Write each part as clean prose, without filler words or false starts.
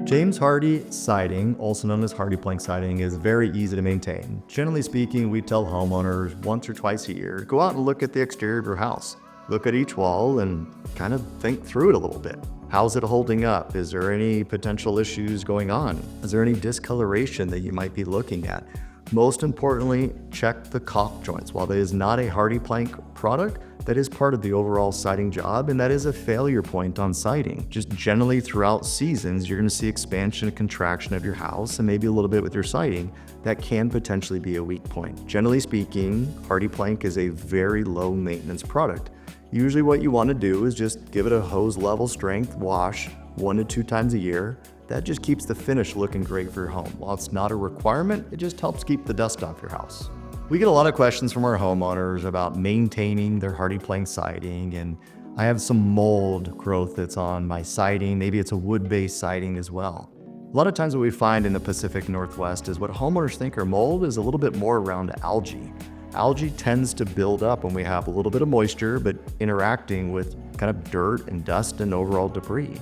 James Hardie siding, also known as Hardie plank siding, is very easy to maintain. Generally speaking, we tell homeowners once or twice a year, go out and look at the exterior of your house. Look at each wall and kind of think through it a little bit. How's it holding up? Is there any potential issues going on? Is there any discoloration that you might be looking at? Most importantly, check the caulk joints. While that is not a Hardie plank product, that is part of the overall siding job, and that is a failure point on siding. Just generally throughout seasons, you're gonna see expansion and contraction of your house, and maybe a little bit with your siding. That can potentially be a weak point. Generally speaking, Hardie plank is a very low maintenance product. Usually what you wanna do is just give it a hose level strength wash 1 to 2 times a year. That just keeps the finish looking great for your home. While it's not a requirement, it just helps keep the dust off your house. We get a lot of questions from our homeowners about maintaining their Hardie plank siding, and I have some mold growth that's on my siding. Maybe it's a wood-based siding as well. A lot of times what we find in the Pacific Northwest is what homeowners think are mold is a little bit more around algae. Algae tends to build up when we have a little bit of moisture, but interacting with kind of dirt and dust and overall debris.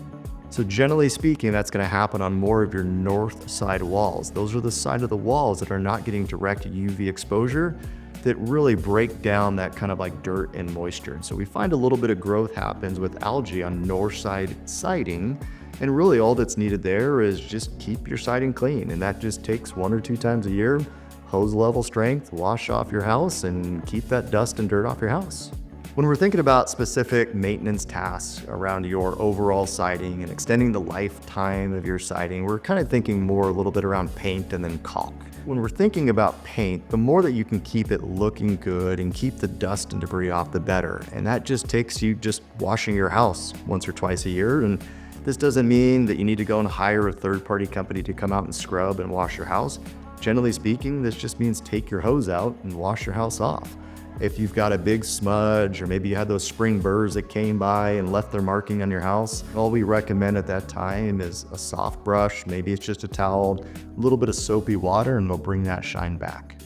So generally speaking, that's going to happen on more of your north side walls. Those are the side of the walls that are not getting direct UV exposure that really break down that kind of like dirt and moisture. And so we find a little bit of growth happens with algae on north side siding. And really all that's needed there is just keep your siding clean. And that just takes 1 or 2 times a year, hose level strength, wash off your house and keep that dust and dirt off your house. When we're thinking about specific maintenance tasks around your overall siding and extending the lifetime of your siding, we're kind of thinking more a little bit around paint and then caulk. When we're thinking about paint, the more that you can keep it looking good and keep the dust and debris off, the better. And that just takes you just washing your house once or twice a year. And this doesn't mean that you need to go and hire a third-party company to come out and scrub and wash your house. Generally speaking, this just means take your hose out and wash your house off. If you've got a big smudge, or maybe you had those spring burrs that came by and left their marking on your house, all we recommend at that time is a soft brush, maybe it's just a towel, a little bit of soapy water, and it'll bring that shine back.